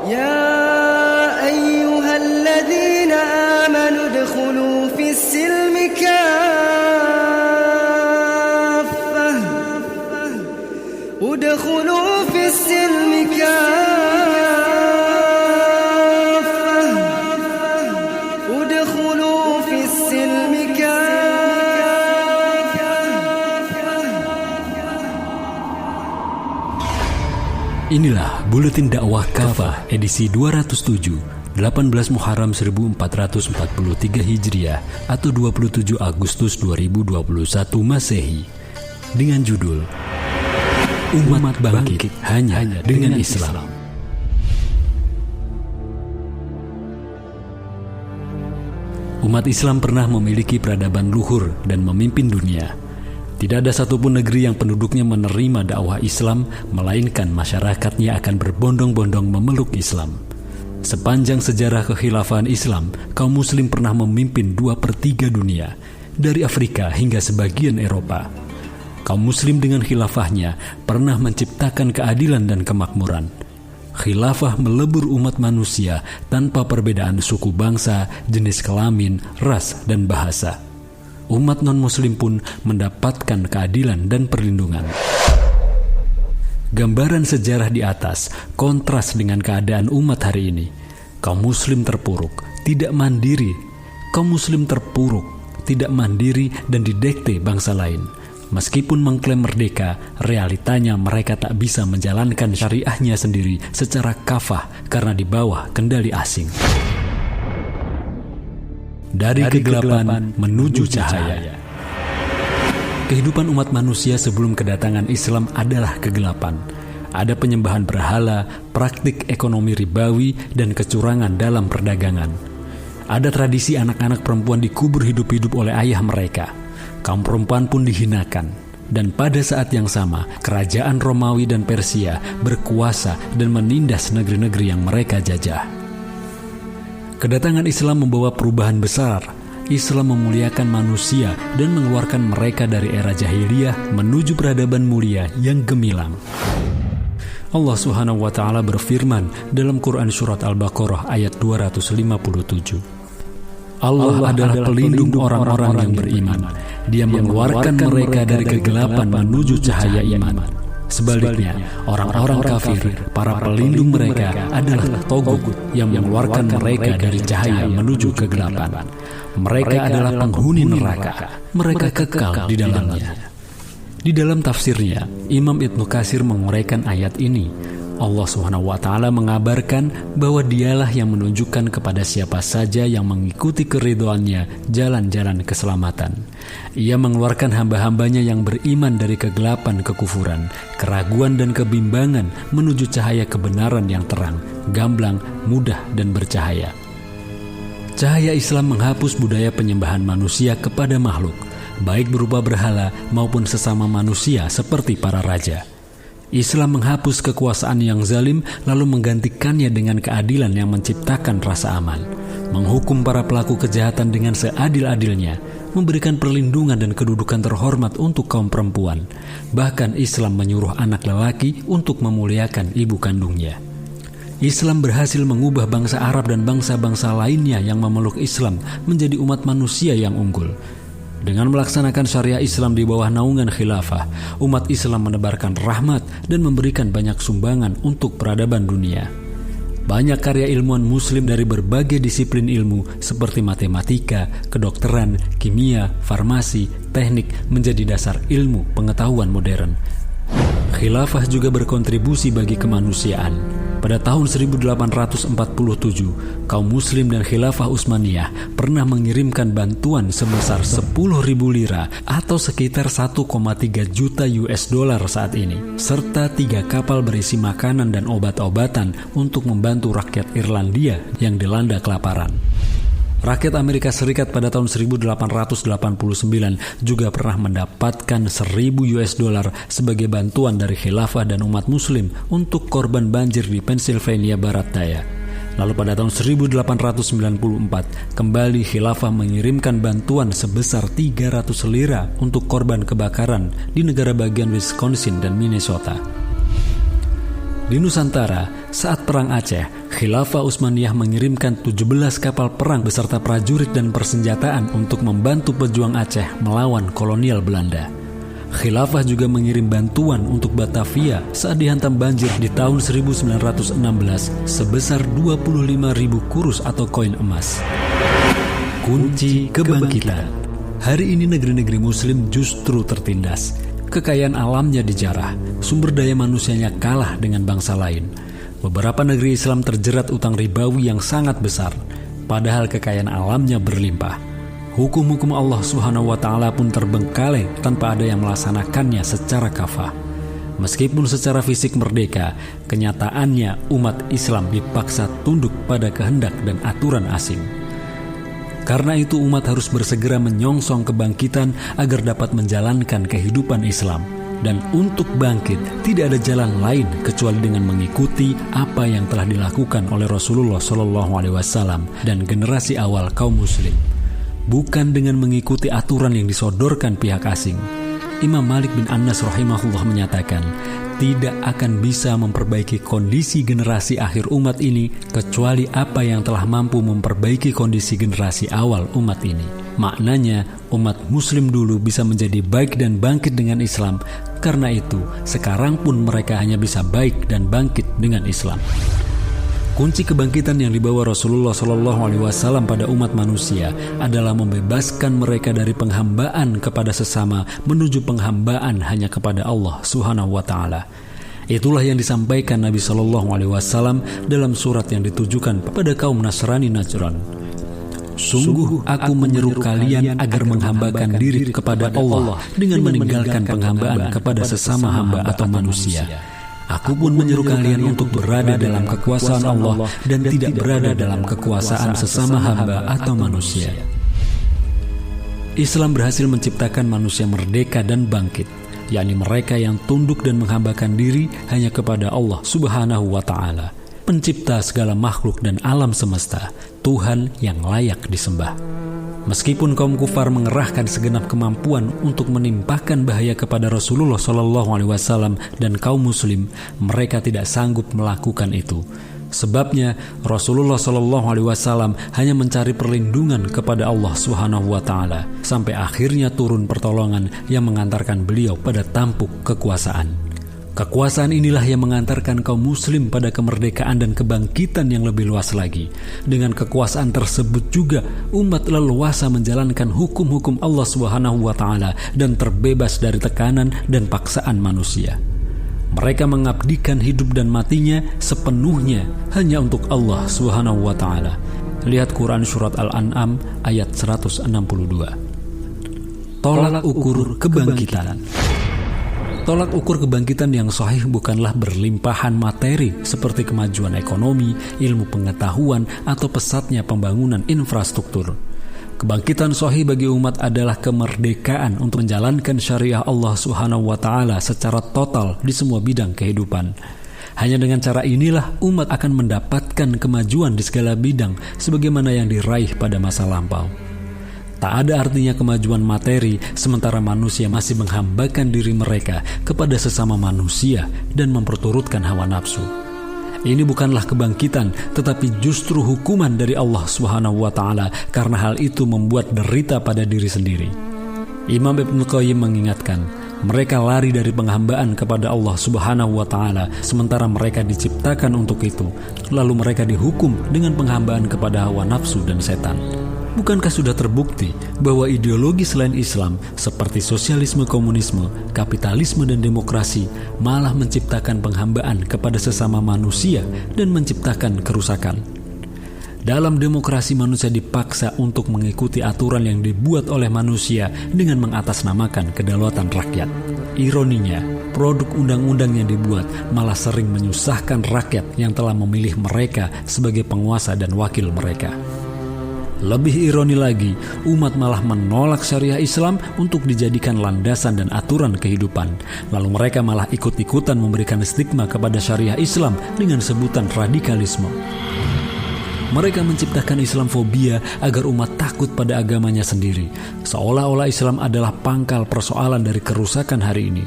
يا أيها الذين آمنوا ادخلوا في السلم كافة ادخلوا في السلم كافة ادخلوا في السلم كافة. Inilah Buletin Dakwah Kafah edisi 207, 18 Muharram 1443 Hijriah atau 27 Agustus 2021 Masehi, dengan judul Umat Bangkit Hanya Dengan Islam. Umat Islam pernah memiliki peradaban luhur dan memimpin dunia. Tidak ada satupun negeri yang penduduknya menerima dakwah Islam, melainkan masyarakatnya akan berbondong-bondong memeluk Islam. Sepanjang sejarah kekhilafahan Islam, kaum muslim pernah memimpin 2/3 dunia, dari Afrika hingga sebagian Eropa. Kaum muslim dengan khilafahnya pernah menciptakan keadilan dan kemakmuran. Khilafah melebur umat manusia tanpa perbedaan suku bangsa, jenis kelamin, ras, dan bahasa. Umat non-muslim pun mendapatkan keadilan dan perlindungan. Gambaran sejarah di atas kontras dengan keadaan umat hari ini. Kaum muslim terpuruk, tidak mandiri. Kaum muslim terpuruk, tidak mandiri dan didikte bangsa lain. Meskipun mengklaim merdeka, realitanya mereka tak bisa menjalankan syariahnya sendiri secara kafah karena di bawah kendali asing. Dari kegelapan menuju cahaya. Kehidupan umat manusia sebelum kedatangan Islam adalah kegelapan. Ada penyembahan berhala, praktik ekonomi ribawi, dan kecurangan dalam perdagangan. Ada tradisi anak-anak perempuan dikubur hidup-hidup oleh ayah mereka. Kaum perempuan pun dihinakan. Dan pada saat yang sama, kerajaan Romawi dan Persia berkuasa dan menindas negeri-negeri yang mereka jajah. Kedatangan Islam membawa perubahan besar. Islam memuliakan manusia dan mengeluarkan mereka dari era jahiliyah menuju peradaban mulia yang gemilang. Allah Subhanahu wa Ta'ala berfirman dalam Quran Surat Al-Baqarah ayat 257. Allah adalah pelindung orang-orang yang beriman. Dia mengeluarkan mereka dari kegelapan menuju cahaya iman. Sebaliknya, orang-orang kafir, para pelindung mereka adalah Togut yang mengeluarkan mereka dari cahaya menuju kegelapan. Mereka adalah penghuni neraka. Mereka kekal di dalamnya. Di dalam tafsirnya, Imam Ibnu Katsir menguraikan ayat ini. Allah SWT mengabarkan bahwa dialah yang menunjukkan kepada siapa saja yang mengikuti keridhoannya jalan-jalan keselamatan. Ia mengeluarkan hamba-hambanya yang beriman dari kegelapan kekufuran, keraguan dan kebimbangan menuju cahaya kebenaran yang terang, gamblang, mudah dan bercahaya. Cahaya Islam menghapus budaya penyembahan manusia kepada makhluk, baik berupa berhala maupun sesama manusia seperti para raja. Islam menghapus kekuasaan yang zalim lalu menggantikannya dengan keadilan yang menciptakan rasa aman, menghukum para pelaku kejahatan dengan seadil-adilnya, memberikan perlindungan dan kedudukan terhormat untuk kaum perempuan. Bahkan Islam menyuruh anak lelaki untuk memuliakan ibu kandungnya. Islam berhasil mengubah bangsa Arab dan bangsa-bangsa lainnya yang memeluk Islam menjadi umat manusia yang unggul. Dengan melaksanakan syariah Islam di bawah naungan khilafah, umat Islam menebarkan rahmat dan memberikan banyak sumbangan untuk peradaban dunia. Banyak karya ilmuwan muslim dari berbagai disiplin ilmu seperti matematika, kedokteran, kimia, farmasi, teknik menjadi dasar ilmu pengetahuan modern. Khilafah juga berkontribusi bagi kemanusiaan. Pada tahun 1847, kaum muslim dan khilafah Utsmaniyah pernah mengirimkan bantuan sebesar 10.000 lira atau sekitar 1,3 juta US dollar saat ini, serta 3 kapal berisi makanan dan obat-obatan untuk membantu rakyat Irlandia yang dilanda kelaparan. Rakyat Amerika Serikat pada tahun 1889 juga pernah mendapatkan 1.000 US dollar sebagai bantuan dari khilafah dan umat muslim untuk korban banjir di Pennsylvania Barat Daya. Lalu pada tahun 1894, kembali khilafah mengirimkan bantuan sebesar 300 lira untuk korban kebakaran di negara bagian Wisconsin dan Minnesota. Di Nusantara, Saat Perang Aceh, Khilafah Utsmaniyah mengirimkan 17 kapal perang beserta prajurit dan persenjataan untuk membantu pejuang Aceh melawan kolonial Belanda. Khilafah juga mengirim bantuan untuk Batavia saat dihantam banjir di tahun 1916 sebesar 25.000 kurus atau koin emas. Kunci kebangkitan. Hari ini negeri-negeri muslim justru tertindas. Kekayaan alamnya dijarah, sumber daya manusianya kalah dengan bangsa lain. Beberapa negeri Islam terjerat utang ribawi yang sangat besar, padahal kekayaan alamnya berlimpah. Hukum-hukum Allah Subhanahu wa Ta'ala pun terbengkalai tanpa ada yang melaksanakannya secara kafah. Meskipun secara fisik merdeka, kenyataannya umat Islam dipaksa tunduk pada kehendak dan aturan asing. Karena itu umat harus bersegera menyongsong kebangkitan agar dapat menjalankan kehidupan Islam. Dan untuk bangkit, tidak ada jalan lain kecuali dengan mengikuti apa yang telah dilakukan oleh Rasulullah SAW dan generasi awal kaum muslim. Bukan dengan mengikuti aturan yang disodorkan pihak asing. Imam Malik bin Anas rahimahullah menyatakan, tidak akan bisa memperbaiki kondisi generasi akhir umat ini kecuali apa yang telah mampu memperbaiki kondisi generasi awal umat ini. Maknanya, umat muslim dulu bisa menjadi baik dan bangkit dengan Islam. Karena itu, sekarang pun mereka hanya bisa baik dan bangkit dengan Islam. Kunci kebangkitan yang dibawa Rasulullah SAW pada umat manusia adalah membebaskan mereka dari penghambaan kepada sesama menuju penghambaan hanya kepada Allah Subhanahu wa Ta'ala. Itulah yang disampaikan Nabi SAW dalam surat yang ditujukan kepada kaum Nasrani Najran. Sungguh aku menyeru kalian agar menghambakan diri kepada Allah dengan meninggalkan penghambaan kepada sesama hamba atau manusia. Aku pun menyeru kalian untuk berada dalam kekuasaan Allah dan tidak berada dalam kekuasaan sesama hamba atau manusia. Islam berhasil menciptakan manusia merdeka dan bangkit, yakni mereka yang tunduk dan menghambakan diri hanya kepada Allah Subhanahu wa Ta'ala, pencipta segala makhluk dan alam semesta, Tuhan yang layak disembah. Meskipun kaum kufar mengerahkan segenap kemampuan untuk menimpakan bahaya kepada Rasulullah SAW dan kaum muslim, mereka tidak sanggup melakukan itu. Sebabnya Rasulullah SAW hanya mencari perlindungan kepada Allah Subhanahu wa Ta'ala sampai akhirnya turun pertolongan yang mengantarkan beliau pada tampuk kekuasaan. Kekuasaan inilah yang mengantarkan kaum muslim pada kemerdekaan dan kebangkitan yang lebih luas lagi. Dengan kekuasaan tersebut juga umat leluasa menjalankan hukum-hukum Allah Subhanahu wa Ta'ala dan terbebas dari tekanan dan paksaan manusia. Mereka mengabdikan hidup dan matinya sepenuhnya hanya untuk Allah Subhanahu wa Ta'ala. Lihat Quran Surat Al-An'am ayat 162. Tolak ukur kebangkitan. Tolak ukur kebangkitan yang sahih bukanlah berlimpahan materi seperti kemajuan ekonomi, ilmu pengetahuan, atau pesatnya pembangunan infrastruktur. Kebangkitan sahih bagi umat adalah kemerdekaan untuk menjalankan syariah Allah Subhanahu wa Ta'ala secara total di semua bidang kehidupan. Hanya dengan cara inilah umat akan mendapatkan kemajuan di segala bidang sebagaimana yang diraih pada masa lampau. Tak ada artinya kemajuan materi sementara manusia masih menghambakan diri mereka kepada sesama manusia dan memperturutkan hawa nafsu. Ini bukanlah kebangkitan, tetapi justru hukuman dari Allah Subhanahu wa Ta'ala karena hal itu membuat derita pada diri sendiri. Imam Ibnu Qayyim mengingatkan, mereka lari dari penghambaan kepada Allah Subhanahu wa Ta'ala sementara mereka diciptakan untuk itu, lalu mereka dihukum dengan penghambaan kepada hawa nafsu dan setan. Bukankah sudah terbukti bahwa ideologi selain Islam seperti sosialisme, komunisme, kapitalisme, dan demokrasi malah menciptakan penghambaan kepada sesama manusia dan menciptakan kerusakan? Dalam demokrasi manusia dipaksa untuk mengikuti aturan yang dibuat oleh manusia dengan mengatasnamakan kedaulatan rakyat. Ironinya, produk undang-undang yang dibuat malah sering menyusahkan rakyat yang telah memilih mereka sebagai penguasa dan wakil mereka. Lebih ironi lagi, umat malah menolak syariah Islam untuk dijadikan landasan dan aturan kehidupan. Lalu mereka malah ikut-ikutan memberikan stigma kepada syariah Islam dengan sebutan radikalisme. Mereka menciptakan Islamfobia agar umat takut pada agamanya sendiri, seolah-olah Islam adalah pangkal persoalan dari kerusakan hari ini.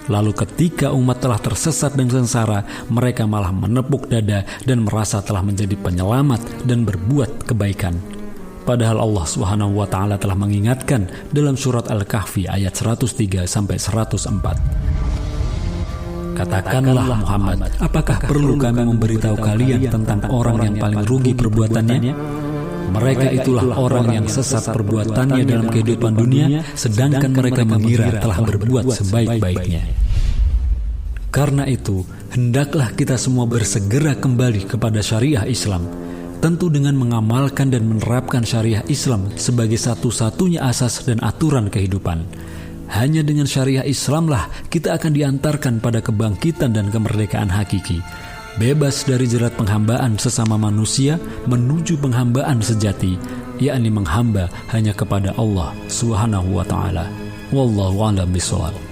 Lalu ketika umat telah tersesat dan sengsara, mereka malah menepuk dada dan merasa telah menjadi penyelamat dan berbuat kebaikan. Padahal Allah Subhanahu wa taala telah mengingatkan dalam surat Al-Kahfi ayat 103 sampai 104. Katakanlah Muhammad, apakah perlu kami memberitahu kalian tentang orang yang paling rugi perbuatannya? Mereka itulah orang yang sesat perbuatannya dalam kehidupan dunia, sedangkan mereka mengira telah berbuat sebaik-baiknya. Karena itu, hendaklah kita semua bersegera kembali kepada syariah Islam, tentu dengan mengamalkan dan menerapkan syariah Islam sebagai satu-satunya asas dan aturan kehidupan. Hanya dengan syariah Islamlah kita akan diantarkan pada kebangkitan dan kemerdekaan hakiki, bebas dari jerat penghambaan sesama manusia menuju penghambaan sejati, yakni menghamba hanya kepada Allah Subhanahu wa taala. Wallahu a'lam bishawab.